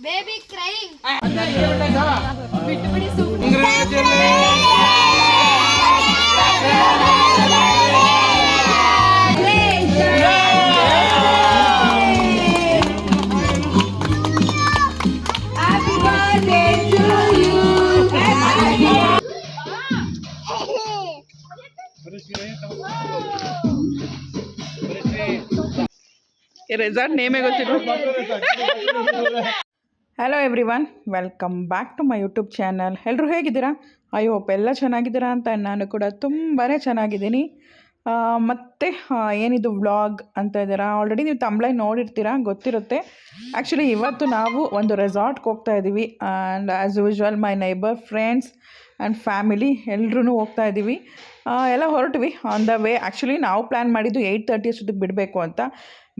Baby crying resort ನೇಮೇ ಗೊತ್ತಿಲ್ಲ. Hello everyone, welcome back to my YouTube channel. ಎಲ್ಲರೂ ಹೇಗಿದ್ದೀರಾ? ಐ ಹೋಪ್ ಎಲ್ಲ ಚೆನ್ನಾಗಿದ್ದೀರಾ ಅಂತ. ನಾನು ಕೂಡ ತುಂಬಾ ಚೆನ್ನಾಗಿದ್ದೀನಿ. ಮತ್ತು ಏನಿದು ವ್ಲಾಗ್ ಅಂತ ಇದ್ದೀರಾ, ಆಲ್ರೆಡಿ ನೀವು ತಮ್ಲೈ ನೋಡಿರ್ತೀರಾ, ಗೊತ್ತಿರುತ್ತೆ. ಆ್ಯಕ್ಚುಲಿ ಇವತ್ತು ನಾವು ಒಂದು ರೆಸಾರ್ಟ್ಗೆ ಹೋಗ್ತಾ ಇದ್ದೀವಿ. And as usual my neighbour friends and family ಎಲ್ಲರೂ ಹೋಗ್ತಾ ಇದ್ದೀವಿ. ಎಲ್ಲ ಹೊರಟ್ವಿ ಆನ್ ದ ವೇ. ಆ್ಯಕ್ಚುಲಿ ನಾವು ಪ್ಲ್ಯಾನ್ ಮಾಡಿದ್ದು 8:30 ಅಷ್ಟೊತ್ತಿಗೆ ಬಿಡಬೇಕು ಅಂತ.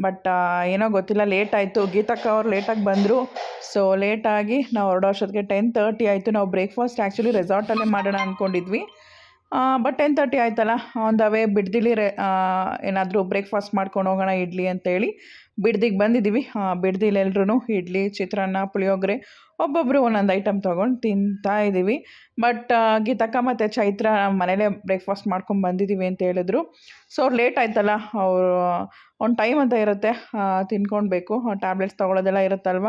ಬಟ್ ಏನೋ ಗೊತ್ತಿಲ್ಲ, ಲೇಟ್ ಆಯಿತು. ಗೀತಕ್ಕ ಅವ್ರು ಲೇಟಾಗಿ ಬಂದರು. ಸೊ ಲೇಟಾಗಿ ನಾವು ಹೊರಡೋ ಅಷ್ಟೊತ್ತಿಗೆ 10:30 ಆಯಿತು. ನಾವು ಬ್ರೇಕ್ಫಾಸ್ಟ್ ಆ್ಯಕ್ಚುಲಿ ರೆಸಾರ್ಟಲ್ಲೇ ಮಾಡೋಣ ಅಂದ್ಕೊಂಡಿದ್ವಿ. ಬಟ್ 10:30 ಆಯ್ತಲ್ಲ, ಆನ್ ದ ವೇ ಬಿಡ್ದಿಲಿ ಏನಾದರೂ ಬ್ರೇಕ್ಫಾಸ್ಟ್ ಮಾಡ್ಕೊಂಡು ಹೋಗೋಣ ಇಡ್ಲಿ ಅಂತೇಳಿ ಬಿಡ್ದಿಗೆ ಬಂದಿದ್ದೀವಿ. ಬಿಡ್ದಿಲಿ ಎಲ್ರೂ ಇಡ್ಲಿ, ಚಿತ್ರಾನ್ನ, ಪುಳಿಯೋಗರೆ ಒಬ್ಬೊಬ್ಬರು ಒಂದೊಂದು ಐಟಮ್ ತೊಗೊಂಡು ತಿಂತಾ ಇದ್ದೀವಿ. ಬಟ್ ಗೀತಕ್ಕ ಮತ್ತು ಚೈತ್ರ ಮನೇಲೇ ಬ್ರೇಕ್ಫಾಸ್ಟ್ ಮಾಡ್ಕೊಂಡು ಬಂದಿದ್ದೀವಿ ಅಂತ ಹೇಳಿದ್ರು. ಸೊ ಅವ್ರು ಲೇಟ್ ಆಯ್ತಲ್ಲ, ಅವರು ಒಂದು ಟೈಮ್ ಅಂತ ಇರುತ್ತೆ, ತಿನ್ಕೊಳ್ಬೇಕು, ಟ್ಯಾಬ್ಲೆಟ್ಸ್ ತೊಗೊಳೋದೆಲ್ಲ ಇರುತ್ತಲ್ವ.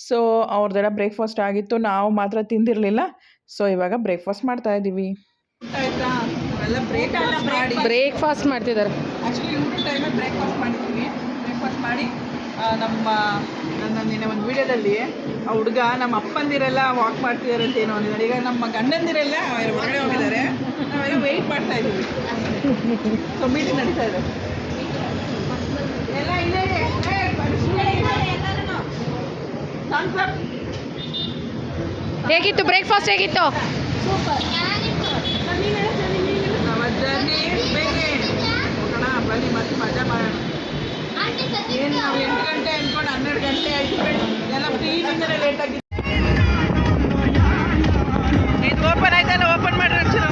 ಸೊ ಅವ್ರದ್ದೆಲ್ಲ ಬ್ರೇಕ್ಫಾಸ್ಟ್ ಆಗಿತ್ತು, ನಾವು ಮಾತ್ರ ತಿಂದಿರಲಿಲ್ಲ. ಸೊ ಇವಾಗ ಬ್ರೇಕ್ಫಾಸ್ಟ್ ಮಾಡ್ತಾಯಿದ್ದೀವಿ. ಬ್ರೇಕ್ಫಾಸ್ಟ್ ಮಾಡ್ತಿದ್ದಾರೆ. ಆ್ಯಕ್ಚುಲಿ ಊಟ ಟೈಮಲ್ಲಿ ಬ್ರೇಕ್ಫಾಸ್ಟ್ ಮಾಡಿದ್ದೀವಿ. ಬ್ರೇಕ್ಫಾಸ್ಟ್ ಮಾಡಿ ನನ್ನ ನಿನ್ನೆ ಒಂದು ವೀಡಿಯೋದಲ್ಲಿ ಆ ಹುಡುಗ ನಮ್ಮ ಅಪ್ಪಂದಿರೆಲ್ಲ ವಾಕ್ ಮಾಡ್ತಿದ್ದಾರೆ ಅಂತ ಏನೋ ಅಂದಿದ್ದಾರೆ. ಈಗ ನಮ್ಮ ಗಂಡಂದಿರೆಲ್ಲ ಹೊರಗಡೆ ಹೋಗಿದ್ದಾರೆ, ನಾವೆಲ್ಲ ವೆಯ್ಟ್ ಮಾಡ್ತಾ ಇದ್ದೀವಿ. ಸೊ ಮೀಟಿಂಗ್ ನಡೀತಾ ಇದೆ ಎಲ್ಲ ಇಲ್ಲೇ. ಹೇಗಿತ್ತು ಬ್ರೇಕ್ಫಾಸ್ಟ್? ಹೇಗಿತ್ತು? ಹೋಗೋಣ ಬನ್ನಿ, ಮತ್ತೆ ಮಜಾ ಮಾಡೋಣ. ಏನು ನಾವು 8 ಗಂಟೆ ಅಂದ್ಕೊಂಡು 12 ಗಂಟೆ ಆಯಿತು. ಎಲ್ಲ ಫ್ರೀನಿಂದಲೇ ಲೇಟಾಗಿ. ಇದು ಓಪನ್ ಆಯ್ತಲ್ಲ, ಓಪನ್ ಮಾಡ್ರಿ ಚಲೋ.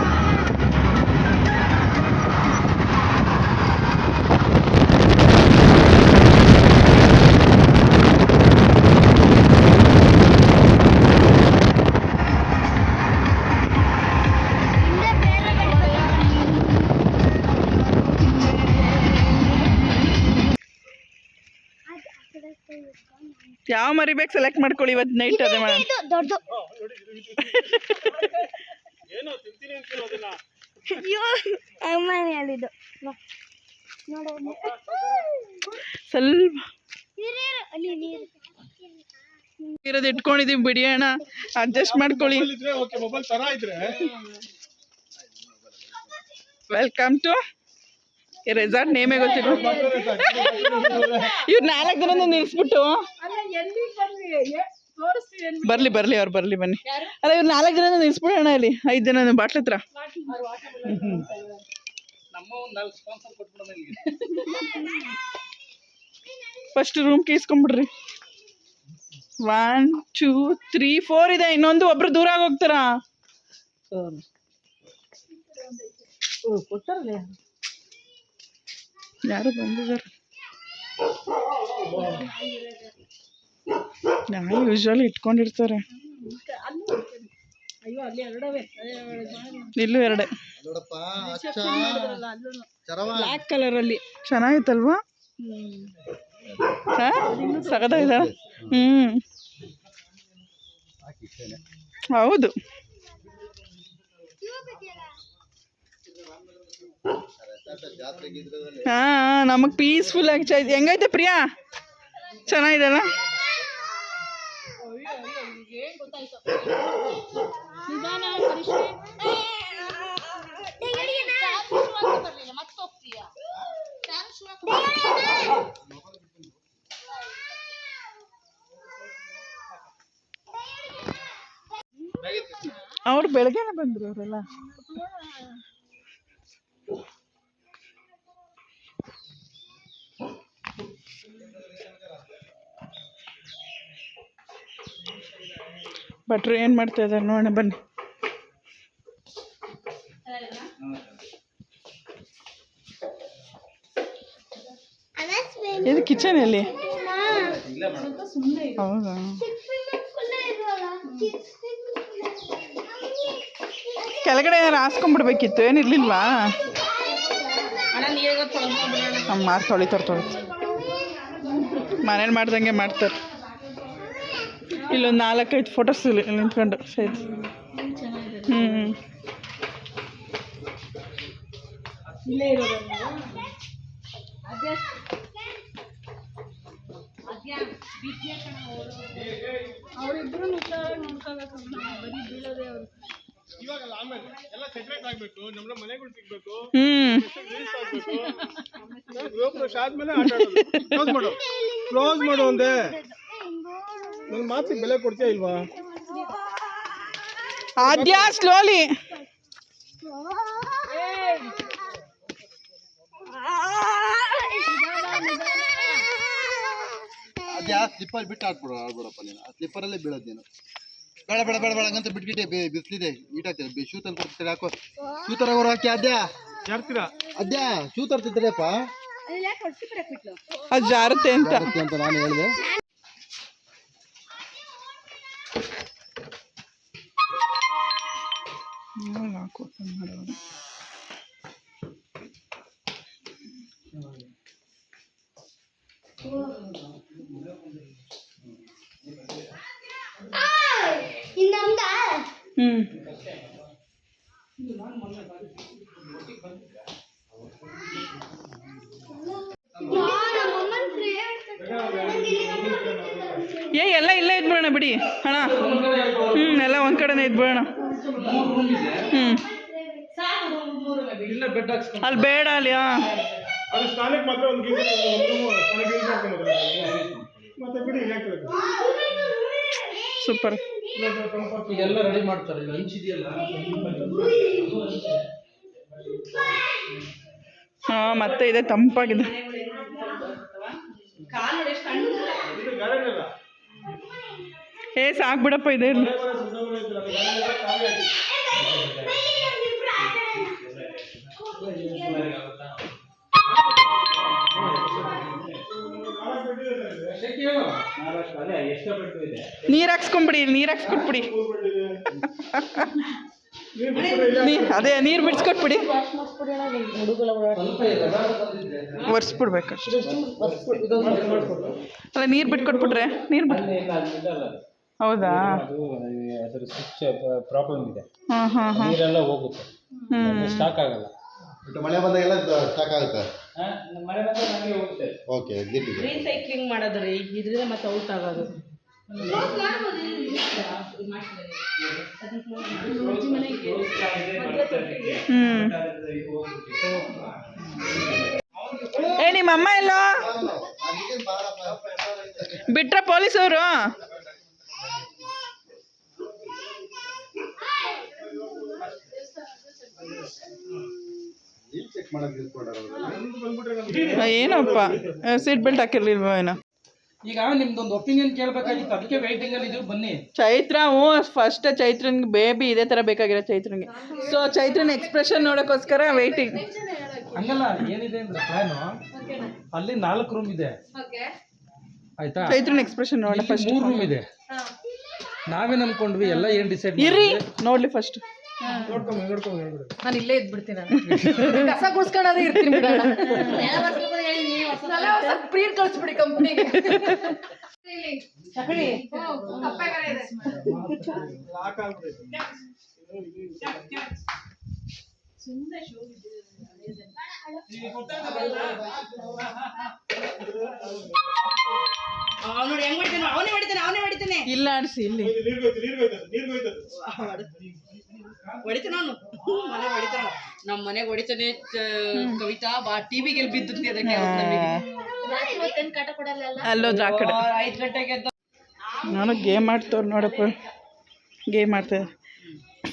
ಯಾವ ಮರಿಬೇಕು ಸೆಲೆಕ್ಟ್ ಮಾಡ್ಕೊಳ್ಳಿ, ಇವತ್ತು ನೈಟ್ ಅದೇ ಮಾಡೋಣ. ಸ್ವಲ್ಪ ಇರೋದು ಇಟ್ಕೊಂಡಿದೀವಿ, ಬಿಡಿ ಅಣ್ಣ, ಅಡ್ಜಸ್ಟ್ ಮಾಡ್ಕೊಳ್ಳಿ. ವೆಲ್ಕಮ್ ಟು ರೆಸಾರ್ಟ್ ನೇಮೇ ಗೊತ್ತಿಲ್ಲ. ಇವ್ರು 4 ಜನ ನಿಲ್ಲಿಸ್ಬಿಟ್ಟು ಬರ್ಲಿ ಅವ್ರು ಬರ್ಲಿ ಬನ್ನಿ. ಅಲ್ಲ, ಇವ್ರು 4 ಜನ ನಿಲ್ಲಿಸ್ಬಿಡೋಣ, ಇಲ್ಲಿ 5 ಜನ ಬಾಟ್ಲ ಹತ್ರ. First room ಕೀಸ್ಕೊಂಡ್ಬಿಡ್ರಿ. 1 2 3 4 ಇದೆ. ಇನ್ನೊಂದು ಒಬ್ರು ದೂರ ಹೋಗ್ತಾರಾ? ಯಾರು ಬಂದಿದ್ದಾರೆ? ನಾವು ಯೂಶ್ವಲಿ ಇಟ್ಕೊಂಡಿರ್ತಾರೆ. ಇಲ್ಲೂ 2 ಬ್ಲ್ಯಾಕ್ ಕಲರಲ್ಲಿ ಚೆನ್ನಾಗಿತ್ತಲ್ವಾ? ಸಗದಾಗಿದ. ಹೌದು. ನಮಗೆ ಪೀಸ್ಫುಲ್ ಆಗಿ ಹೆಂಗೈತೆ ಪ್ರಿಯಾ? ಚೆನ್ನಾಗಿದೆಲ್ಲ. ಅವ್ರು ಬೆಳಗ್ಗೆನೆ ಬಂದ್ರು ಅವರೆಲ್ಲ. ಭಟ್ರು ಏನು ಮಾಡ್ತಾ ಇದ್ದಾರೆ ನೋಡೋಣ ಬನ್ನಿ. ಇದು ಕಿಚನ್ ಅಲ್ಲಿ ಹೌದಾ ಕೆಳಗಡೆ ಏನಾರು ಹಾಸ್ಕೊಂಡ್ಬಿಡ್ಬೇಕಿತ್ತು ಏನಿರ್ಲಿಲ್ವಾ ಮಾಡಿ ತೊಳಿತಾರೆ ಮನೇಲಿ ಮಾಡ್ದಂಗೆ ಮಾಡ್ತಾರೆ. ಇಲ್ಲೊಂದು 4-5 ಫೋಟೋಸ್ ನಿಂತ್ಕೊಂಡು ಸೈಡ್. ಕ್ಲೋಸ್ ಮಾಡು ಒಂದೇ. ನನ್ನ ಮಾತಿಗೆ ಬೆಲೆ ಕೊಡ್ತೀಯಾ ಇಲ್ವಾ? ಆದ್ಯ ಸ್ಲೋಲಿ. ಅದ್ಯಾ ಸ್ಲಿಪ್ಪರ್ ಬಿಟ್ಟು ಆಡ್ಬಿಡಪ್ಪ ನೀನು. ಆ ಸ್ಲಿಪ್ಪರಲ್ಲೇ ಬೀಳೋದು ನೀನು. ಬೇಡ ಬೇಡ ಬೇಡ ಬೇಡ ಹಂಗಂತ ಬಿಟ್ಬಿಟ್ಟೆ. ಬಿಸಿಲಿದೆ ಈಟಾಗ್ತದೆ. ಶೂ ತಂದು ಕೊಡ್ತಾರೆ. ಹಾಕೋ ಶೂ ತರೋರು ಹಾಕಿ. ಯಾರ್ತೀರಾ ಅದ್ಯಾ ಶೂ ತರ್ತಿದ್ದಲ್ಲಪ್ಪ ಅದು ಜಾರುತ್ತೆ ಅಂತ ನಾನು ಹೇಳಿದೆ. ಎಲ್ಲ ಇಲ್ಲೇ ಇದ್ಬಿಡೋಣ ಬಿಡಿ ಅಣ್ಣ. ಎಲ್ಲ ಒಂದು ಕಡೆನೇ ಇದ್ಬಿಡೋಣ. ಅಲ್ಲಿ ಬೇಡ ಅಲ್ಲಿ. ಸೂಪರ್. ಎಲ್ಲ ರೆಡಿ ಮಾಡ್ತಾರೆ. ಲಂಚ್ ಇದೆಯಲ್ಲ ಹಾಂ ಮತ್ತೆ ಇದೆ ತಂಪಾಗಿದೆ. ಸಾಕ್ಬಿಡಪ್ಪ ಇದೆ ಇರಲಿ. ನೀರು ಹಾಕ್ಸ್ಕೊಂಬಿಡಿ. ನೀರು ಹಾಕ್ಸ್ಕೊಟ್ಬಿಡಿ. ಅದೇ ನೀರು ಬಿಡಿಸ್ಕೊಟ್ಬಿಡಿ. ಒರೆಸ್ಬಿಡ್ಬೇಕಷ್ಟೆ. ಅಲ್ಲ ನೀರು ಬಿಟ್ಕೊಟ್ಬಿಟ್ರೆ ನೀರು ಹೌದಾ? ಅದರ ಸ್ವಿಚ್ ಪ್ರಾಬ್ಲಮ್ ಇದೆ. ಹಾಂ ನೀರೆಲ್ಲ ಹೋಗುತ್ತೆ. ಸ್ಟಾಕ್ ಆಗಲ್ಲ. ಮಳೆ ಬಂದಾಗೆಲ್ಲ ಸ್ಟಾಕ್ ಆಗುತ್ತೆ. ಮಳೆ ಬಂದಾಗ ನಮಗೆ ಹೋಗುತ್ತೆ. ಓಕೆ ರೀಸೈಕ್ಲಿಂಗ್ ಮಾಡೋದ್ರಿ. ಇದರಿಂದ ಮತ್ತೆ ಔಟ್ ಆಗೋದು. ನಿಮ್ಮಮ್ಮ ಎಲ್ಲ ಬಿಟ್ರ ಪೊಲೀಸವರು? ಏನಪ್ಪ ಸೀಟ್ ಬೆಲ್ಟ್ ಹಾಕಿರ್ಲಿಲ್ವ ಏನೋ? ಈಗ ನಿಮ್ದೊಂದು ಒಪಿನಿಯನ್ ಕೇಳಬೇಕಾಗಿತ್ತು. ಅದಕ್ಕೆ ವೇಟಿಂಗ್ ಅಲ್ಲಿ ಇದು. ಬನ್ನಿ ಚೈತ್ರ. ಫಸ್ಟ್ ಚೈತ್ರನ್ಗೆ ಬೇಬಿ ಇದೇ ಥರ ಬೇಕಾಗಿರೋ ಚೈತ್ರನ್ಗೆ. ಸೊ ಚೈತ್ರನ ಎಕ್ಸ್ಪ್ರೆಷನ್ ನೋಡೋಕ್ಕೋಸ್ಕರ ವೇಟಿಂಗ್. ಹಂಗಲ್ಲ, ಏನಿದೆ ಅಂದ್ರೆ ಪ್ಲಾನು ಅಲ್ಲಿ 4 ರೂಮ್ ಇದೆ ಆಯ್ತಾ. ಚೈತ್ರನ ಎಕ್ಸ್ಪ್ರೆಷನ್ ನೋಡ. ಫಸ್ಟ್ 3 ರೂಮ್ ಇದೆ. ನಾವೇನ್ ಅನ್ಕೊಂಡ್ವಿ ಎಲ್ಲ ಏನ್ ಡಿಸೈಡ್ ಇರ್ರಿ ನೋಡ್ಲಿ ಫಸ್ಟ್. ನಾನು ಇಲ್ಲೇ ಇದ್ಬಿಡ್ತೀನಿ. ಕಸ ಗುಡ್ಸ್ಕೊಂಡಾದ್ರೆ ಇರ್ತೀನಿ ಬಿಡೋಣ. ಪ್ರೀರ್ ಕಳಿಸ್ಬಿಡಿ ಕಂಪ್ನಿಗೆ. ನೋಡಿ ಹೆಂಗ್ ಹೊಡಿತಾನೆ. ಅವನೇ ಹೊಡಿತಾನೆ. ಇಲ್ಲ ಆಡಿಸಿ ಇಲ್ಲಿ ಹೊಡಿತಾನ ಅವನು. ಮನೆ ಹೊಡಿತಾನ. ನಮ್ಮ ಮನೆಗೆ ಹೊಡಿತಾನೆ. ಕವಿತಾ ಬಾ ಟಿವಿಗೆ ಬಿದ್ದುತ್ತೆ ಅದಕ್ಕೆ. ಅಲ್ಲೋದ್ರ ಆ ಕಡೆ 5 ಗಂಟೆಗೆ ಎದ್ದು ನಾನು ಗೇಮ್ ಆಡ್ತವ್ರು ನೋಡಪ್ಪ. ಗೇಮ್ ಮಾಡ್ತಾರೆ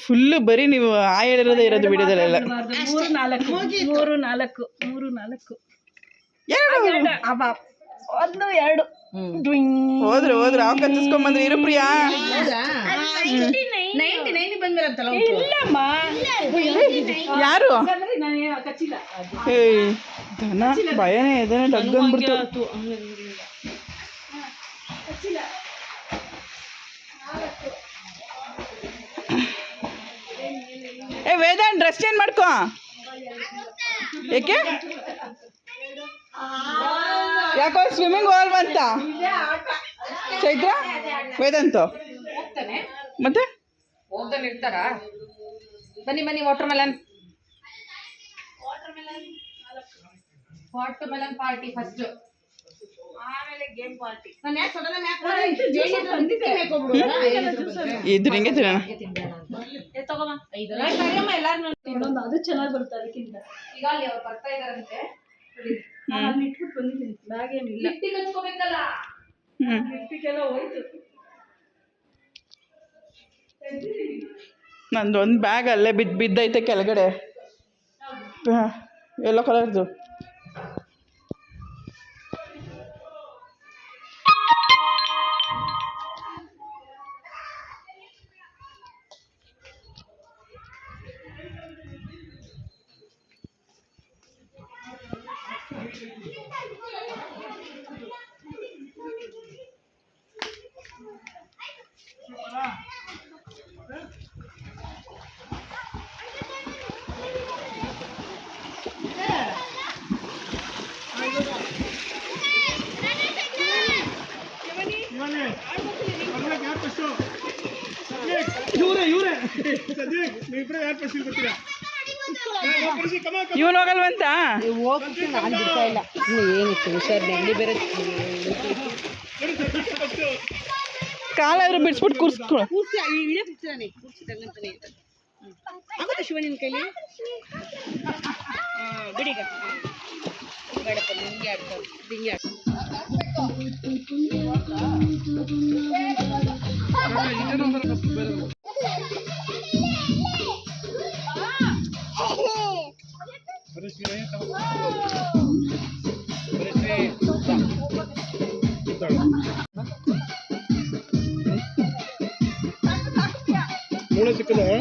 ಫುಲ್ಲು. ಬರೀ ನೀವು ಹೇಳಿರೋದೇ ಇರೋದು ವಿಡಿಯೋದಲ್ಲೆಲ್ಲ. 3 ಹೋದ್ರು ಅವ್ ಕತ್ತಿಸ್ಕೊಂಬಂದ್ರೆ ಇರು ಪ್ರಿಯಾ. 99 ಬಂದ್ಮೇಲಂತಲ್ಲ. ಯಾರು ದನ ಭಯನೇ ಇದನ್ನೇ ಡಗ್ ಅಂದ್ಬಿಡ್ತು. ಏ ವೇದಾಂತ್ ಡ್ರೆಸ್ ಚೇಂಜ್ ಮಾಡ್ಕೋ. ಏಕೆ ಯಾಕೋ ಸ್ವಿಮ್ಮಿಂಗ್ ಹೋಗಲ್ವಂತ ಚೈತ್ರ ವೇದಾಂತ ಮತ್ತೆ ಹೋಗ್ದಲ್ಲಿ ಇರ್ತಾರಾ? ಬನ್ನಿ ಬನ್ನಿ, ವಾಟರ್ ಮೆಲನ್ ಪಾರ್ಟಿ ಫಸ್ಟ್, ಆಮೇಲೆ ಗೇಮ್ ಪಾರ್ಟಿ. ಇದು ನಿಂಗೆ ತಿನ್ನೋಣ. ಅದು ಚೆನ್ನಾಗಿ ಬರುತ್ತೆ ಅದಕ್ಕಿಂತ. ಈಗ ಅಲ್ಲಿ ಅವ್ರು ಬರ್ತಾ ಇದಾರಂತೆ, ನಾನು ಇಟ್ಬಿಟ್ಟು ಬಂದಿದ್ದೀನಿ. ಬ್ಯಾಗ್ ಏನಿಲ್ಲ, ಲಿಫ್ಟಿಗೆ ಹಚ್ಕೋಬೇಕಲ್ಲ, ಲಿಫ್ಟಿಗೆಲ್ಲ ಹೋಯ್ತು. ನಂದೊಂದು ಬ್ಯಾಗ್ ಅಲ್ಲೇ ಬಿದ್ದೈತೆ ಕೆಳಗಡೆ, ಯೆಲ್ಲೋ ಕಲರ್ದು. ಇವನು ಹೋಗಲ್ವಂತ. ಏನಿತ್ತು ಹುಷಾರ್, ನೆಗಡಿ ಬೇರೆ. ಕಾಲಾದ್ರೂ ಬಿಡಿಸ್ಬಿಟ್ಟು ಕೂರಿಸ್ಕೊ. ಆಗುತ್ತೆ ಶಿವ ನಿನ್ನ ಕೈಲಿ. ಬಿಡೀಗ ಬೇಡಪ್ಪ, ನಿಂಗೆ ಆಡ್ತಾರೆ, ಹಿಂಗೆ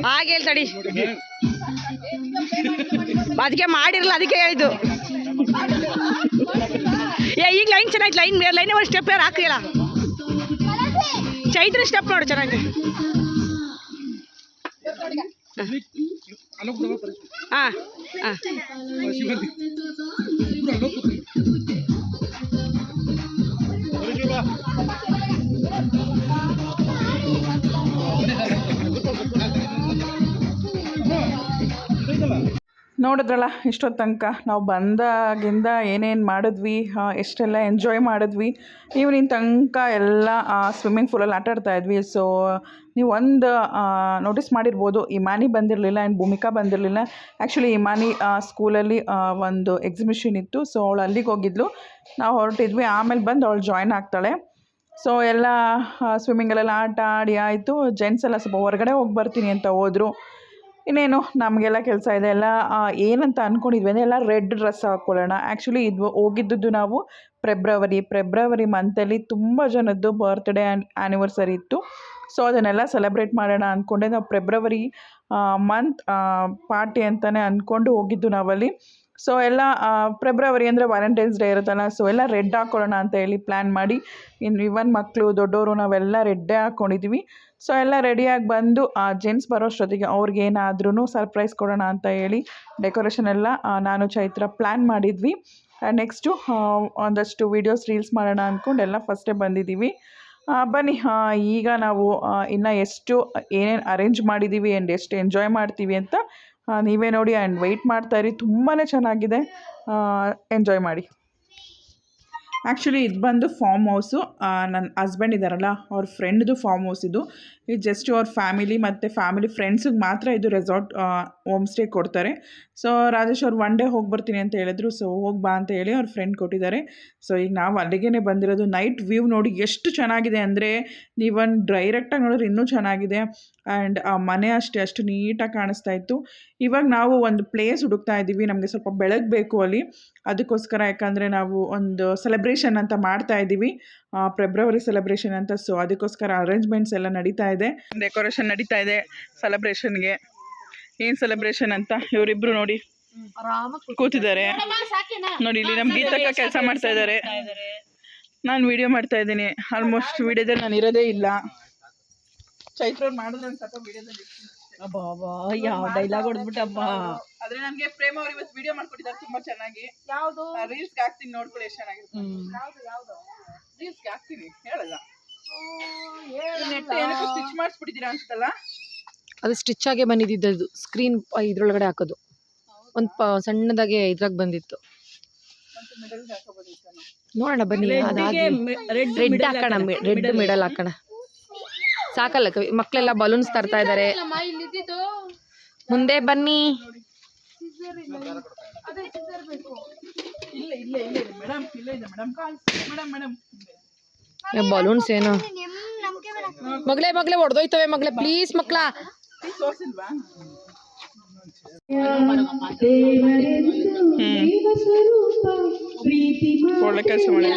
ಹಾಗೆ ಹೇಳ್ತಾಡಿ, ಅದಕ್ಕೆ ಮಾಡಿರಲ್ಲ, ಅದಕ್ಕೆ ಹೇಳಿದ್ದು. ಈಗ ಲೈನ್ ಚೆನ್ನಾಗಿ, ಲೈನ್ ಒಂದು ಸ್ಟೆಪ್ ಯಾರು ಹಾಕಿಲ್ಲ. ಚೈತ್ರ ಸ್ಟೆಪ್ ನೋಡು ಚೆನ್ನಾಗಿ. ಹಾಂ ಹಾಂ ನೋಡಿದ್ರಲ್ಲ ಇಷ್ಟೊತ್ತು ತನಕ ನಾವು ಬಂದಾಗಿಂದ ಏನೇನು ಮಾಡಿದ್ವಿ, ಎಷ್ಟೆಲ್ಲ ಎಂಜಾಯ್ ಮಾಡಿದ್ವಿ. ಈವ್ನಿಂಗ್ ತನಕ ಎಲ್ಲ ಸ್ವಿಮ್ಮಿಂಗ್ ಪೂಲಲ್ಲಿ ಆಟಾಡ್ತಾ ಇದ್ವಿ. ಸೊ ನೀವು ಒಂದು ನೋಟಿಸ್ ಮಾಡಿರ್ಬೋದು, ಇಮಾನಿ ಬಂದಿರಲಿಲ್ಲ ಆ್ಯಂಡ್ ಭೂಮಿಕಾ ಬಂದಿರಲಿಲ್ಲ. ಆ್ಯಕ್ಚುಲಿ ಇಮಾನಿ ಸ್ಕೂಲಲ್ಲಿ ಒಂದು ಎಕ್ಸಿಬಿಷನ್ ಇತ್ತು, ಸೊ ಅವಳು ಅಲ್ಲಿಗೆ ಹೋಗಿದ್ಲು. ನಾವು ಹೊರಟಿದ್ವಿ, ಆಮೇಲೆ ಬಂದು ಅವಳು ಜಾಯ್ನ್ ಆಗ್ತಾಳೆ. ಸೊ ಎಲ್ಲ ಸ್ವಿಮ್ಮಿಂಗಲ್ಲೆಲ್ಲ ಆಟ ಆಡಿ ಆಯಿತು. ಜೆಂಟ್ಸ್ ಎಲ್ಲ ಸ್ವಲ್ಪ ಹೊರಗಡೆ ಹೋಗಿ ಬರ್ತೀನಿ ಅಂತ ಹೋದರು. ಇನ್ನೇನು ನಮಗೆಲ್ಲ ಕೆಲಸ ಇದೆ. ಎಲ್ಲ ಏನಂತ ಅಂದ್ಕೊಂಡಿದ್ವಿ ಅಂದರೆ ಎಲ್ಲ ರೆಡ್ ಡ್ರೆಸ್ ಹಾಕ್ಕೊಳ್ಳೋಣ. ಆ್ಯಕ್ಚುಲಿ ಇದು ಹೋಗಿದ್ದದ್ದು ನಾವು ಫೆಬ್ರವರಿ ಮಂತಲ್ಲಿ ತುಂಬ ಜನದ್ದು ಬರ್ತ್ಡೇ ಆ್ಯಂಡ್ ಆ್ಯನಿವರ್ಸರಿ ಇತ್ತು. ಸೊ ಅದನ್ನೆಲ್ಲ ಸೆಲೆಬ್ರೇಟ್ ಮಾಡೋಣ ಅಂದ್ಕೊಂಡೆ. ನಾವು ಫೆಬ್ರವರಿ ಮಂತ್ ಪಾರ್ಟಿ ಅಂತಲೇ ಅಂದ್ಕೊಂಡು ಹೋಗಿದ್ದು ನಾವಲ್ಲಿ. ಸೊ ಎಲ್ಲ ಫೆಬ್ರವರಿ ಅಂದರೆ ವ್ಯಾಲೆಂಟೈನ್ಸ್ ಡೇ ಇರುತ್ತಲ್ಲ, ಸೊ ಎಲ್ಲ ರೆಡ್ ಹಾಕ್ಕೊಳ್ಳೋಣ ಅಂತ ಹೇಳಿ ಪ್ಲ್ಯಾನ್ ಮಾಡಿ, ಇನ್ನು ಇವನ್ ಮಕ್ಕಳು ದೊಡ್ಡವರು ನಾವೆಲ್ಲ ರೆಡ್ಡೇ ಹಾಕ್ಕೊಂಡಿದ್ವಿ. ಸೊ ಎಲ್ಲ ರೆಡಿಯಾಗಿ ಬಂದು ಜೆಂಟ್ಸ್ ಬರೋಷ್ಟೊತ್ತಿಗೆ ಅವ್ರಿಗೇನಾದ್ರೂ ಸರ್ಪ್ರೈಸ್ ಕೊಡೋಣ ಅಂತ ಹೇಳಿ ಡೆಕೋರೇಷನ್ ಎಲ್ಲ ನಾನು ಚೈತ್ರ ಪ್ಲ್ಯಾನ್ ಮಾಡಿದ್ವಿ. ನೆಕ್ಸ್ಟು ಒಂದಷ್ಟು ವೀಡಿಯೋಸ್ ರೀಲ್ಸ್ ಮಾಡೋಣ ಅಂದ್ಕೊಂಡು ಎಲ್ಲ ಫಸ್ಟೇ ಬಂದಿದ್ದೀವಿ. ಬನ್ನಿ, ಈಗ ನಾವು ಇನ್ನು ಎಷ್ಟು ಏನೇನು ಅರೇಂಜ್ ಮಾಡಿದ್ದೀವಿ ಆ್ಯಂಡ್ ಎಷ್ಟು ಎಂಜಾಯ್ ಮಾಡ್ತೀವಿ ಅಂತ ನೀವೇ ನೋಡಿ ಆ್ಯಂಡ್ ವೆಯ್ಟ್ ಮಾಡ್ತಾಯಿರಿ. ತುಂಬಾ ಚೆನ್ನಾಗಿದೆ, ಎಂಜಾಯ್ ಮಾಡಿ. ಆ್ಯಕ್ಚುಲಿ ಇದು ಬಂದು ಫಾರ್ಮ್ ಹೌಸು. ನನ್ನ ಹಸ್ಬೆಂಡ್ ಇದ್ದಾರಲ್ಲ ಅವ್ರ ಫ್ರೆಂಡ್ದು ಫಾರ್ಮ್ ಹೌಸ್ ಇದು ಜಸ್ಟ್ ಅವ್ರ ಫ್ಯಾಮಿಲಿ ಮತ್ತು ಫ್ಯಾಮಿಲಿ ಫ್ರೆಂಡ್ಸಿಗೆ ಮಾತ್ರ ಇದು ರೆಸಾರ್ಟ್ ಹೋಮ್ ಸ್ಟೇ ಕೊಡ್ತಾರೆ. ಸೊ ರಾಜೇಶ್ ಅವ್ರು ಒನ್ ಡೇ ಹೋಗಿ ಬರ್ತೀನಿ ಅಂತ ಹೇಳಿದ್ರು. ಸೊ ಹೋಗಿ ಬಾ ಅಂತ ಹೇಳಿ ಅವ್ರ ಫ್ರೆಂಡ್ ಕೊಟ್ಟಿದ್ದಾರೆ. ಸೊ ಈಗ ನಾವು ಅಲ್ಲಿಗೇ ಬಂದಿರೋದು. ನೈಟ್ ವ್ಯೂ ನೋಡಿ ಎಷ್ಟು ಚೆನ್ನಾಗಿದೆ ಅಂದರೆ, ನೀವೊಂದು ಡೈರೆಕ್ಟಾಗಿ ನೋಡಿದ್ರೆ ಇನ್ನೂ ಚೆನ್ನಾಗಿದೆ. ಆ್ಯಂಡ್ ಆ ಮನೆ ಅಷ್ಟು ನೀಟಾಗಿ ಕಾಣಿಸ್ತಾ ಇತ್ತು. ಇವಾಗ ನಾವು ಒಂದು ಪ್ಲೇಸ್ ಹುಡುಕ್ತಾ ಇದ್ದೀವಿ, ನಮಗೆ ಸ್ವಲ್ಪ ಬೆಳಗ್ಗೆ ಬೇಕು ಅಲ್ಲಿ. ಅದಕ್ಕೋಸ್ಕರ ಯಾಕಂದರೆ ನಾವು ಒಂದು ಸೆಲೆಬ್ರೇಷನ್ ಅಂತ ಮಾಡ್ತಾ ಇದ್ದೀವಿ, ಫೆಬ್ರವರಿ ಸೆಲೆಬ್ರೇಷನ್ ಅಂತ. ಸೊ ಅದಕ್ಕೋಸ್ಕರ ಅರೇಂಜ್ಮೆಂಟ್ಸ್ ಎಲ್ಲ ನಡೀತಾ ಇದೆ, ಡೆಕೋರೇಷನ್ ನಡೀತಾ ಇದೆ ಸೆಲೆಬ್ರೇಷನ್ಗೆ. ಏನು ಸೆಲೆಬ್ರೇಷನ್ ಅಂತ ಇವರಿಬ್ರು ನೋಡಿ ಕೂತಿದ್ದಾರೆ. ನೋಡಿ ಇಲ್ಲಿ ನಮ್ಮ ಗೀತಕ್ಕ ಕೆಲಸ ಮಾಡ್ತಾ ಇದ್ದಾರೆ. ನಾನು ವಿಡಿಯೋ ಮಾಡ್ತಾ ಇದ್ದೀನಿ. ಆಲ್ಮೋಸ್ಟ್ ವಿಡಿಯೋದಲ್ಲಿ ನಾನು ಇರೋದೇ ಇಲ್ಲ. ಚೈತ್ರವ್ರು ಮಾಡಿದ್ರೆ ಒಂದು ಸ್ವಲ್ಪ ವಿಡಿಯೋದಲ್ಲಿ ಅಬ್ಬಾ ಯಾವ ಡೈಲಾಗ್ ಹೊಡೆದ್ಬಿಟ್ಟಮ್ಮ. ಆದ್ರೆ ನನಗೆ ಪ್ರೇಮ ಅವ್ರು ಇವತ್ತು ವಿಡಿಯೋ ಮಾಡ್ಕೊಟ್ಟಿದ್ದಾರೆ ತುಂಬಾ ಚೆನ್ನಾಗಿ. ಯಾವುದು ರೀಲ್ಸ್ಗೆ ಹಾಕ್ತೀನಿ, ನೋಡ್ಕೊಳ್ಳಿ ಎಷ್ಟು ಚೆನ್ನಾಗಿರುತ್ತೆ. ಯಾವುದು ರೀಲ್ಸ್ಗೆ ಹಾಕ್ತೀನಿ, ಹೇಳಲ್ಲ. ನೆಟ್ ಏನಕ್ಕೆ ಸ್ಟಿಚ್ ಮಾಡಿಸ್ಬಿಟ್ಟಿದ್ದೀರಾ ಅನ್ಸುತ್ತಲ್ಲ. ಅದು ಸ್ಟಿಚ್ ಆಗೇ ಬಂದಿದ್ದು, ಸ್ಕ್ರೀನ್ ಇದ್ರೊಳಗಡೆ ಹಾಕೋದು ಒಂದು ಸಣ್ಣದಾಗೆ ಇದ್ರಾಗ ಬಂದಿತ್ತು. ನೋಡೋಣ ಬನ್ನಿ, ರೆಡ್ ಹಾಕೋಣ, ರೆಡ್ ಮಿಡಲ್ ಹಾಕೋಣ. ಸಾಕಲ್ಲ ಮಕ್ಕಳೆಲ್ಲ ಬಲೂನ್ಸ್ ತರ್ತಾ ಇದ್ದಾರೆ. ಮುಂದೆ ಬನ್ನಿ. ಬಲೂನ್ಸ್ ಏನು ಮಗಳೇ ಹೊಡೆದೋಯ್ತವೆ ಮಗಳೇ, ಪ್ಲೀಸ್ ಮಕ್ಕಳ. ಒಳ್ಳೆ ಕೆಲಸ ಮಾಡಿ.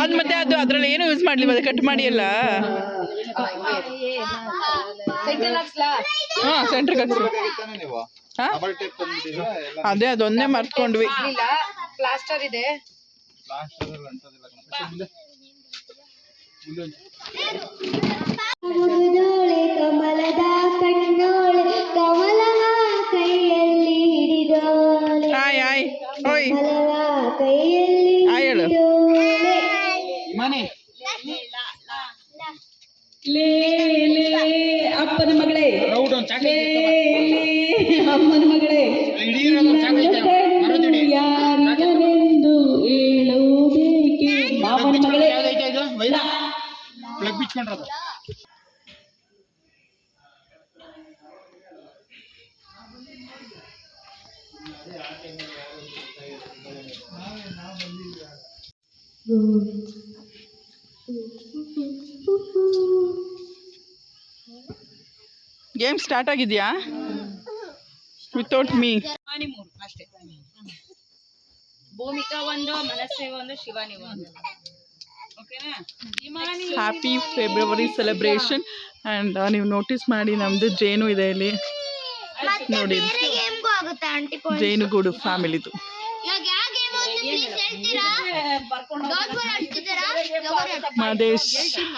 ಅದು ಮತ್ತೆ ಅದು ಅದ್ರಲ್ಲಿ ಏನು ಯೂಸ್ ಮಾಡ್ಲಿ, ಮತ್ತೆ ಕಟ್ ಮಾಡಿ ಎಲ್ಲ. ಹಾ, ಸೆಂಟ್ರಿಗೆ ಅದೇ ಅದೊಂದೇ ಮರ್ತ್ಕೊಂಡ್ವಿ. ಪ್ಲಾಸ್ಟರ್ ಇದೆ. ಕಮಲದ ಕಣ್ಣೋಳೆ ಕಮಲವ ಕೈಯಲ್ಲಿ ಹಿಡಿದೋಳೆ ಆಯ್ ಆಯ್ ಓಯ್ ಕಮಲವ ಕೈಯಲ್ಲಿ ಆಯ್ ಹೇಳು. ಮನೆ ಅಪ್ಪನ ಮಗಳೇ, ರೌಡ್ ಒಂದು ಅಮ್ಮನ ಮಗಳೇ, ಯಾರಿಗನೆಂದು ಹೇಳುವುದೇಕೆ ಮಾವನ ಮಗಳೇ. ಪ್ಲಗ್ ಬಿಚ್ಕೊಂಡ್ರದ ಗೇಮ್ ಸ್ಟಾರ್ಟ್ ಆಗಿದೆಯಾ? Without me. ಅಷ್ಟೇ. ಭೂಮಿಕಾ ಒಂದು, ಮನಸ್ಸೇ ಒಂದು, ಶಿವಾನಿ ಒಂದು. ಓಕೆನಾ? Happy February celebration. ಆ್ಯಂಡ್ ನೀವು ನೋಟಿಸ್ ಮಾಡಿ, ನಮ್ಮದು ಜೇನು ಇದೆ ಇಲ್ಲಿ ನೋಡಿ, ಜೇನುಗೂಡು ಫ್ಯಾಮಿಲಿದು. ಮದೇಶ್,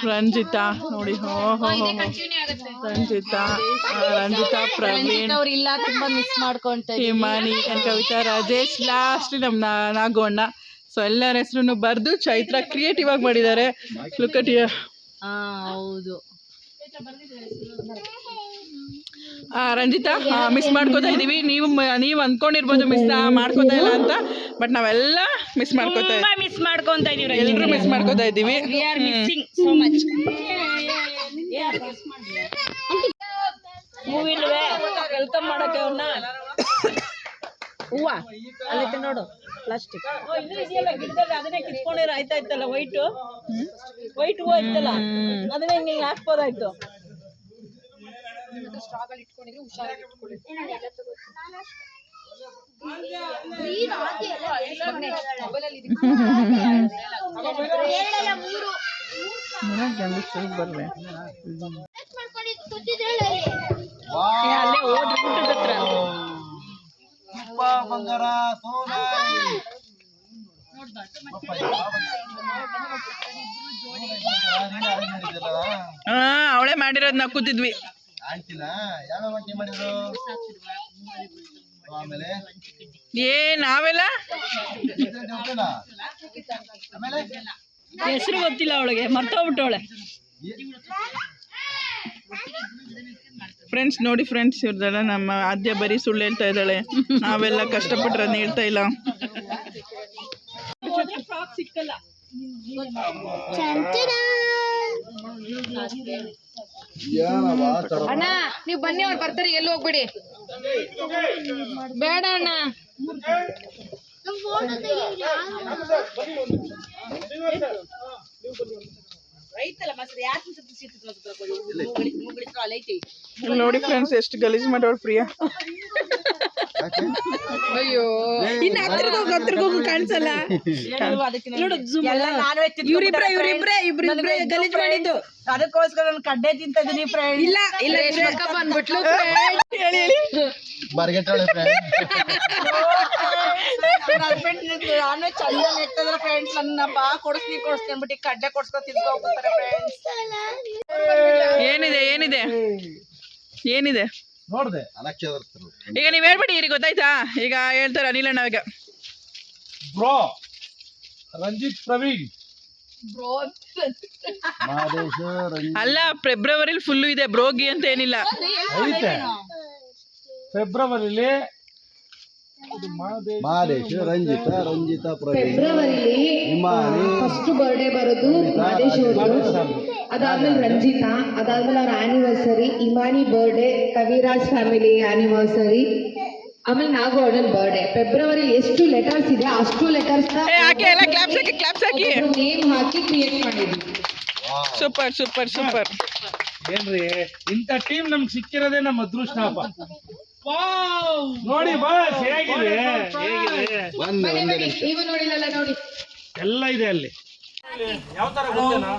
ರಂಜಿತಾ ನೋಡಿ, ಹೋ ಹೋ ಹೋ, ರಂಜಿತಾ, ಪ್ರವೀಣ್, ಇಲ್ಲ, ತುಂಬಾ ಮಿಸ್ ಮಾಡ್ಕೊಂತ ಹಿಮಾನಿ ಆ್ಯಂಡ್ ಕವಿತಾ, ರಾಜೇಶ್, ಲಾಸ್ಟ್ ನಮ್ಮ ನಾಗೋಣ್ಣ. ಸೊ ಎಲ್ಲರ ಹೆಸರು ಬರೆದು ಚೈತ್ರ ಕ್ರಿಯೇಟಿವ್ ಆಗಿ ಮಾಡಿದ್ದಾರೆ. Look at here. ಹೌದು. ರಂಜಿತಾ, ಮಿಸ್ ಮಾಡ್ಕೋತಾ ಇದೀವಿ. ನೀವು ಅಂದ್ಕೊಂಡಿರ್ಬೋದು ಮಿಸ್ ಮಾಡ್ಕೋತಾ ಇಲ್ಲ ಅಂತ, ಬಟ್ ನಾವೆಲ್ಲ ಮಿಸ್ ಮಾಡ್ಕೋತಾ ಇದೀವಿ. ಎಲ್ಲರೂ ಮಿಸ್ ಮಾಡ್ಕೋತಾ ಇದೀವಿ. ವೆಲ್ಕಮ್ ಮಾಡೋಕೆ ಅವ್ರನ್ನ. ಹೂವ ಅಲ್ಲಿಟ್ಟು ನೋಡು, ಪ್ಲಾಸ್ಟಿಕ್ ಗಿಡದಲ್ಲಿ ಅದನ್ನೇ ಕಿತ್ಕೊಂಡಿರೋ ಆಯ್ತಾಯ್ತಲ್ಲ. ವೈಟ್ ಹೂವು ಇತ್ತಲ್ಲ, ಅದನ್ನೇ ಹಿಂಗೆ ಹಾಕ್ಬೋದಾಯ್ತು. ಅಲ್ಲೇ ಹೋಗಿ ಊಟದ ಹತ್ರ ಬಂಗಾರ ಸೋನಾ ಅವಳೇ ಮಾಡಿರೋದು ನಾವು ಕೂತಿದ್ವಿ. ಆಯ್ತಿಲ್ಲ, ಯಾವ ಮಂಟಿ ಮಾಡಿದ್ರು ಆಮೇಲೆ ನಾವೆಲ್ಲ ಆಮೇಲೆ ಹೆಸರು ಗೊತ್ತಿಲ್ಲ ಅವಳಿಗೆ, ಮರ್ತೋಗ್ಬಿಟ್ಟವಳೆ. ಫ್ರೆಂಡ್ಸ್ ನೋಡಿ ಫ್ರೆಂಡ್ಸ್, ಇವ್ರದೆಲ್ಲ ನಮ್ಮ ಆದ್ಯ ಬರೀ ಸುಳ್ಳು ಹೇಳ್ತಾ ಇದ್ದಾಳೆ. ನಾವೆಲ್ಲ ಕಷ್ಟಪಟ್ಟರನ್ನ ಹೇಳ್ತಾ ಇಲ್ಲ. ಸಿಕ್ಕಲ್ಲ. ಅಣ್ಣ ನೀವು ಬನ್ನಿ, ಅವ್ರು ಬರ್ತಾರೆ, ಎಲ್ಲಿ ಹೋಗ್ಬಿಡಿ. ಬೇಡ ಅಣ್ಣ. ನೋಡಿ ಫ್ರೆಂಡ್ಸ್, ಎಷ್ಟು ಗಲೀಜ್ ಮಾಡೋರು ಪ್ರಿಯಾ. ಅಯ್ಯೋ ಇನ್ನು ಹತ್ರಕ್ಕೆ ಹೋಗು ಕಾಣಿಸಲ್ಲ ಇವ್ರಿಬ್ರೆ ಗಲೀಜ್ ಮಾಡಿದ್ದು ಅದಕ್ಕೋಸ್ಕರ ನಾನು ಕಡ್ಡೆ ತಿಂತಿದ್ದೀನಿ ಫ್ರೆಂಡ್ ಇಲ್ಲ ಇಲ್ಲ ರೇಷ್ಮಕ್ಕ ಬಂದ್ಬಿಟ್ಲು ಹೇಳಿ ಬರ್ಗೆಟ್ಟಳೆ ಹಸ್ಬೆಂಡ್ ನಾನೇ ಚಂದ ನೆಟ್ಟಿದ್ರೆ ಫ್ರೆಂಡ್ಸ್ ನನ್ನ ಬಾ ಕೊಡಿಸ್ತೀನಿ ಅಂದ್ಬಿಟ್ಟು ಕಡ್ಡೆ ಕೊಡ್ಸ್ಕೊ ತಿನ್ಕೊ ಹೋಗ್ತಾರೆ ಫ್ರೆಂಡ್ಸ್. ಏನಿದೆ ಏನಿದೆ ಏನಿದೆ ನೋಡ್ದೆ ಈಗ ನೀವು ಹೇಳ್ಬಿಡಿ ಈಗ ಗೊತ್ತಾಯ್ತಾ? ಈಗ ಹೇಳ್ತಾರೆ ಅನಿಲಣ್ಣ ಈಗ ಬ್ರೋ ರಂಜಿತ್ ಪ್ರವೀಣ್ ಅಲ್ಲ, ಫೆಬ್ರವರಿಲಿ ಫುಲ್ಲು ಇದೆ, ಬ್ರೋಗಿ ಅಂತ ಏನಿಲ್ಲ. ಐತೆ ಫೆಬ್ರವರಿಲಿ ಮಾದೇಶ್ ರಂಜಿತ ಪ್ರವೀಣ್ ಫೆಬ್ರವರಿಲಿ ಫಸ್ಟ್ ಬರ್ಡೇ ಬರೋದು ಮಾದೇಶ್ ಅವ್ರದ್ದು, ಅದಾದ್ಮೇಲೆ ರಂಜಿತಾ, ಅದಾದ್ಮೇಲೆ ಅವ್ರ anniversary, Imani birthday, Kaviraj family anniversary, ಆಮೇಲೆ ನಾಗು ಅಣ್ಣನ್ ಬರ್ಡೇ. ಫೆಬ್ರವರಿ ಎಷ್ಟು ಲೆಟರ್ಸ್ ಇದೆ ಅಷ್ಟು ಲೆಟರ್ಸ್ ಹಾಕಿ ಎಲ್ಲ ಕ್ಲಾಪ್ಸ್ ಹಾಕಿ. ನೇಮ್ ಹಾಕಿ ಕ್ರಿಯೇಟ್ ಮಾಡಿದ್ವಿ. Super super super. ಏನ್ರಿ ಇಂಥ ಟೀಮ್ ನಮ್ಗೆ ಸಿಕ್ಕಿರೋದೇ ನಮ್ಮ ಅದೃಷ್ಟಪ್ಪ. ನೋಡಿ ಬಾಸ್ ಹೇಗಿದೆ ನೀವು ನೋಡಿಲ್ಲ ನೋಡಿ, ಎಲ್ಲ ಇದೆ ಅಲ್ಲಿ. ಯಾವ ತರ ಗೊತ್ತೇನಾ?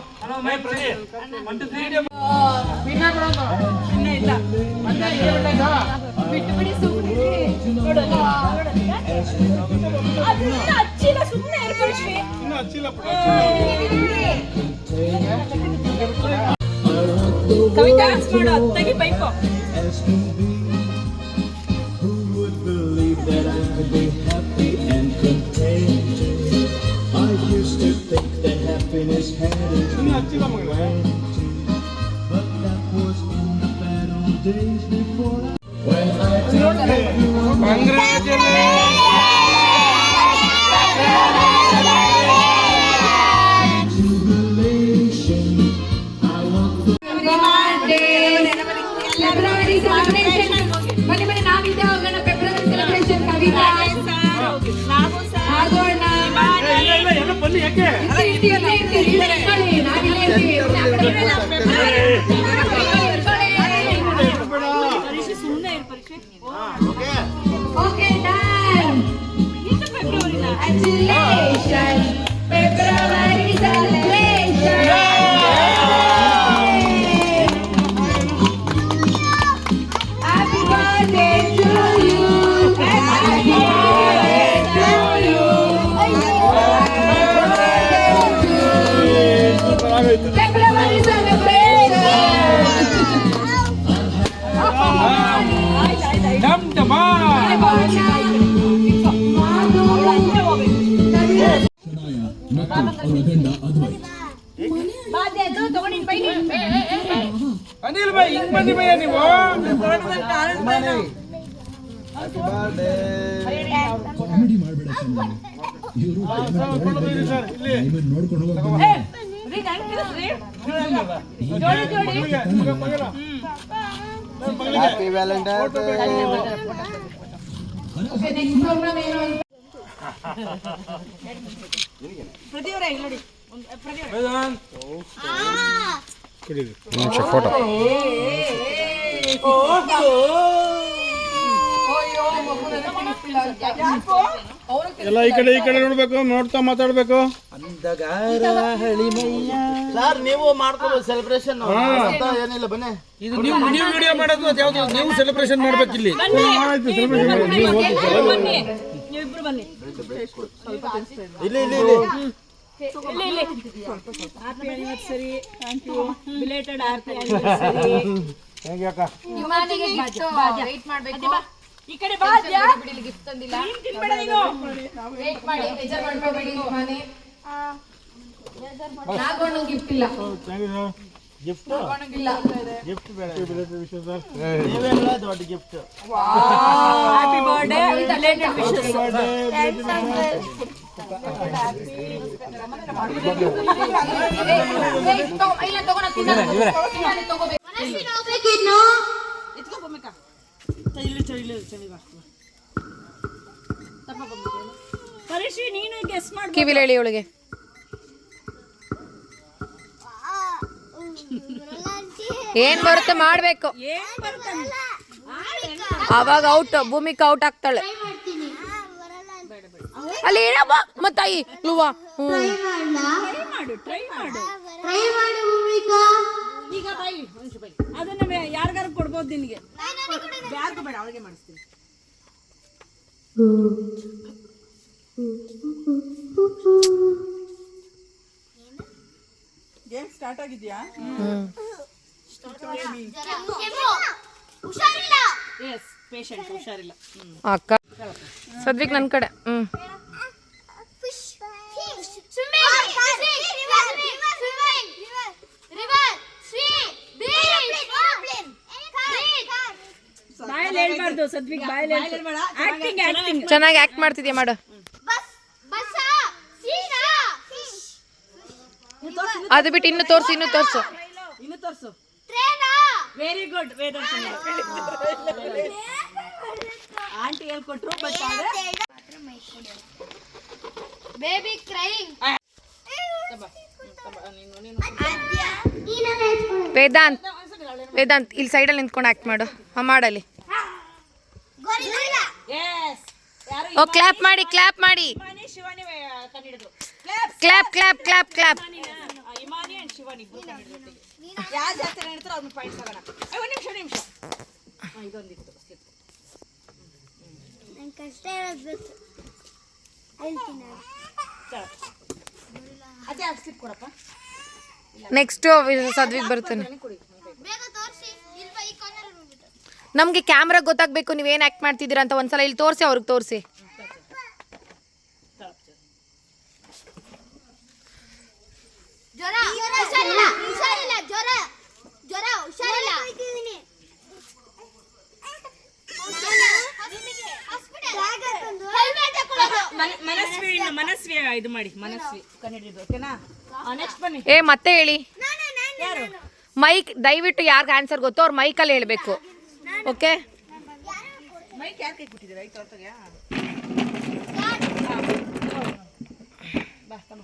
ಕವಿತಾ ಮಾಡು, ತೆಗಿ ಪೈಪು. ಬನ್ನಿ ಯಾಕೆ okay done. Congratulations, February celebration. Happy birthday to you. Happy birthday to you. February celebration. ಡಮ್ ಡಮಾ ಅನಿಲ್ ಭಾಯ್ ಹಿಂಗ್ ಬನ್ನಿ ಭಯ್ಯ ನೀವು. Happy Valentine's day. Okay, next program ಏನು ಅಂತ ಫೋಟೋ ಎಲ್ಲ ಈ ಕಡೆ ನೋಡ್ಬೇಕು, ನೋಡ್ತಾ ಮಾತಾಡ್ಬೇಕು. ಸರ್ ನೀವು ಮಾಡ್ಕೋಬಹುದು ಸೆಲೆಬ್ರೇಷನ್ ಏನಿಲ್ಲ ಬನ್ನಿ. ಇದು ನೀವು ವಿಡಿಯೋ ಮಾಡೋದು ಅದು ಯಾವ್ದು? ನೀವು ಸೆಲೆಬ್ರೇಷನ್ ಮಾಡ್ಬೇಕು ಇಲ್ಲಿ. ಇಲ್ಲಿ happy anniversary. Thank you. Belated happy anniversary. ಹೆಂಗೆ ಅಕ್ಕ? ವೆಯ್ಟ್ ಮಾಡಬೇಕು. ಈ ಕಡೆ ಬಾ. ಗಿಫ್ಟ್ ತಂದಿಲ್ಲ. ತಿನ್ಬೇಡ ನೀನು. ವೆಯ್ಟ್ ಮಾಡಿ, ಬೇಜಾರು ಮಾಡ್ಕೋಬೇಡಿ. ಮನೆ ನಾಗೋಣ ಗಿಫ್ಟ್ ಇಲ್ಲ. ಗಿಫ್ಟ್ ಇಲ್ಲ. ಗಿಫ್ಟ್ ಬೇಡ. ನೀವೆಲ್ಲ ದೊಡ್ಡ gift. Happy birthday. Belated wishes. ಇಲ್ಲ ತಗೋಣ ತಗೋಬೇಕು. ಪರಿಶ್ರೀ ನೀನು ಗೆಸ್ ಮಾಡು. ಕಿವಿಲಿ ಹೇಳಿ ಅವಳಿಗೆ. ಏನ್ ಬರುತ್ತೆ ಮಾಡ್ಬೇಕು. ಏನ್ ಬರುತ್ತೆ? ಆವಾಗ ಔಟ್, ಭೂಮಿಕಾ ಔಟ್ ಆಗ್ತಾಳೆ. ಅಲ್ಲಿ ಏನಮ್ಮ ಮತ್ತಾಯಿ ಲುವಾ. ಈಗ ಬಾಯಿ ಅದನ್ನ ಯಾರಿಗಾರು ಕೊಡ್ಬೋದು ನಿನಗೆ. ಯಾರಿಗೂ ಬೇಡ, ಅವಳಿಗೆ ಮಾಡಿಸ್ತೀನಿ. ಗೇಮ್ ಸ್ಟಾರ್ಟ್ ಆಗಿದೆಯಾ? ಎಸ್, ಪೇಷಂಟ್ ಹುಷಾರಿಲ್ಲ. ಅಕ್ಕ ಸದ್ವಿಕ್ ನನ್ನ ಕಡೆ. ಬಾಯಲ್ಲಿ ಹೇಳ್ಬಾರ್ದು ಸದ್ವಿಕ್, ಬಾಯಲ್ಲಿ ಆಕ್ಟಿಂಗ್ ಆಕ್ಟಿಂಗ್ ಚೆನ್ನಾಗಿ ಆಕ್ಟ್ ಮಾಡ್ತಿದ್ಯಾ ಮಾಡು. ಅದು ಬಿಟ್ಟು ಇನ್ನು ತೋರ್ಸು, ಇನ್ನು ತೋರ್ಸು. ಇನ್ನು ತೋರ್ಸು. Very good. ಆಂಟಿ ಹೇಳ್ಕೊಟ್ರು. Baby crying. ವೇದಾಂತ್ ಇಲ್ಲಿ ಸೈಡಲ್ಲಿ ನಿಂತ್ಕೊಂಡು ಆಕ್ಟ್ ಮಾಡು. ಮಾಡಲಿ. ಓ ಕ್ಲಾಪ್ ಮಾಡಿ, ಕ್ಲಾಪ್ ಮಾಡಿ. Clap clap clap clap. Imani and Shivani ಇಬ್ರು ಕಂಡಿಡ್ದು. ಯಾರು ಜಾಸ್ತಿ ಹೇಳ್ತಾರೋ ಅವ್ರನ್ನ ಪಾಯಿಂಟ್ಸ್ ಆಗೋಣ. ಒಂದು ನಿಮಿಷ. ಇದೊಂದಿತ್ತು ಸ್ಲಿಪ್. ನಂಗೆ ಕಷ್ಟ ಇರೋದು ಹೇಳ್ತೀನಿ. ಅದೇ ಸ್ಲಿಪ್ ಕೊಡಪ್ಪ. ನೆಕ್ಸ್ಟ್ ಸದ್ವಿಕ್ ಬರ್ತಾನೆ. ಬೇಗ ತೋರಿಸಿ. ಇಲ್ವಾ ಈ ಕಾರ್ನರ್ ಹೋಗ್ಬಿಟ್ಟು. ನಮಗೆ ಕ್ಯಾಮ್ರಾ ಗೊತ್ತಾಗಬೇಕು ನೀವೇನು ಆ್ಯಕ್ಟ್ ಮಾಡ್ತಿದ್ದೀರಾ ಅಂತ. ಒಂದ್ಸಲ ಇಲ್ಲಿ ತೋರಿಸಿ, ಅವ್ರಿಗೆ ತೋರಿಸಿ. ಜ್ವರ ಹುಷಾರಿಲ್ಲ, ಜ್ವರ ಹುಷಾರಿಲ್ಲ. ಮನಸ್ವಿ ಇದು ಮಾಡಿ. ಮನಸ್ವಿ ಕಂಡಿಡ್ದು. ಓಕೆನಾ? ನೆಕ್ಸ್ಟ್ ಬನ್ನಿ. ಮತ್ತೆ ಹೇಳಿ. ಮೈಕ್ ದಯವಿಟ್ಟು ಯಾರಿಗೆ ಆನ್ಸರ್ ಗೊತ್ತೋ ಅವ್ರು ಮೈಕಲ್ಲಿ ಹೇಳಬೇಕು. ಓಕೆ? ಮೈಕ್ ಯಾರು ಕೈ ಕೊಟ್ಟಿದ್ದೀರಾ? ಐದು ಹೊರತಾಗ ಬಾ ತಮ್ಮ.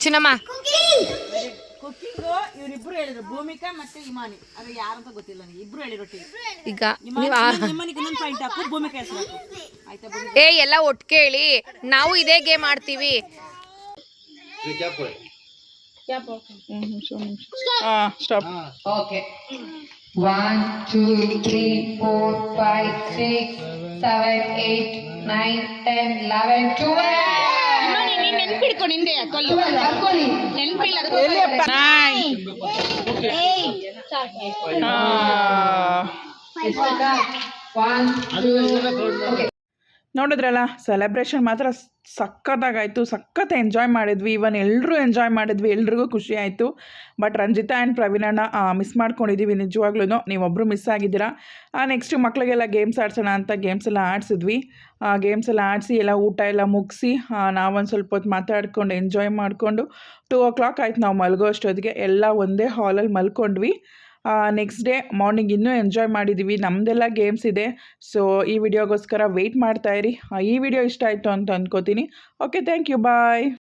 ಚಿನ್ನಮ್ಮ ಕುಕ್ಕಿಂಗು ಇವರಿಬ್ರು ಹೇಳಿದ್ರು, ಭೂಮಿಕಾ ಮತ್ತೆ ಇಮಾನಿ. ಅದು ಯಾರಂತ ಗೊತ್ತಿಲ್ಲ ನನಗೆ. ಇಬ್ರು ಹೇಳಿರೊಟ್ಟಿಗೆ. ಈಗ ಇಮಾನಿಗೆ ಇನ್ನೊಂದು ಪಾಯಿಂಟ್ ಹಾಕು, ಭೂಮಿಕಾ ಹೆಸರು ಹಾಕು. ಆಯ್ತಾ? ಎಲ್ಲ ಒಟ್ಟಿಗೆ ಹೇಳಿ. ನಾವು ಇದೇ ಗೇಮ್ ಆಡ್ತೀವಿ. ಸ್ಟಾಪ್. Okay. 1, 2, 3, 4, 5, 6, 7, 8, 9, 10, 11, 12. ನೆನ್ಪಿಡ್ಕೊಂಡು ಹಿಂದೆ ನೆನ್ಪಿಲ್ಲ. ನೋಡಿದ್ರಲ್ಲ, ಸೆಲೆಬ್ರೇಷನ್ ಮಾತ್ರ ಸಖತ್ತಾಗಾಯಿತು. ಸಖತ್ ಎಂಜಾಯ್ ಮಾಡಿದ್ವಿ. ಇವನ್ ಎಲ್ಲರೂ ಎಂಜಾಯ್ ಮಾಡಿದ್ವಿ. ಎಲ್ರಿಗೂ ಖುಷಿ ಆಯಿತು. ಬಟ್ ರಂಜಿತಾ ಆ್ಯಂಡ್ ಪ್ರವೀಣನ ಮಿಸ್ ಮಾಡ್ಕೊಂಡಿದ್ದೀವಿ ನಿಜವಾಗ್ಲೂ. ನೀವೊಬ್ಬರು ಮಿಸ್ ಆಗಿದ್ದೀರಾ. ನೆಕ್ಸ್ಟು ಮಕ್ಕಳಿಗೆಲ್ಲ ಗೇಮ್ಸ್ ಆಡ್ಸೋಣ ಅಂತ ಗೇಮ್ಸ್ ಎಲ್ಲ ಆಡಿಸಿದ್ವಿ. ಗೇಮ್ಸ್ ಎಲ್ಲ ಆಡಿಸಿ ಎಲ್ಲ ಊಟ ಎಲ್ಲ ಮುಗಿಸಿ ನಾವೊಂದು ಸ್ವಲ್ಪ ಹೊತ್ತು ಮಾತಾಡ್ಕೊಂಡು ಎಂಜಾಯ್ ಮಾಡಿಕೊಂಡು 2 o'clock ಆಯ್ತು ನಾವು ಮಲಗೋ ಅಷ್ಟೊತ್ತಿಗೆ. ಎಲ್ಲ ಒಂದೇ ಹಾಲಲ್ಲಿ ಮಲ್ಕೊಂಡ್ವಿ. ನೆಕ್ಸ್ಟ್ ಡೇ ಮಾರ್ನಿಂಗ್ ಇನ್ನೂ ಎಂಜಾಯ್ ಮಾಡಿದ್ದೀವಿ. ನಮ್ಮದೆಲ್ಲ ಗೇಮ್ಸ್ ಇದೆ. ಸೊ ಈ ವಿಡಿಯೋಗೋಸ್ಕರ ವೆಯ್ಟ್ ಮಾಡ್ತಾಯಿರಿ. ಈ ವಿಡಿಯೋ ಇಷ್ಟ ಆಯಿತು ಅಂತ ಅಂದ್ಕೋತೀನಿ. Okay, thank you, bye.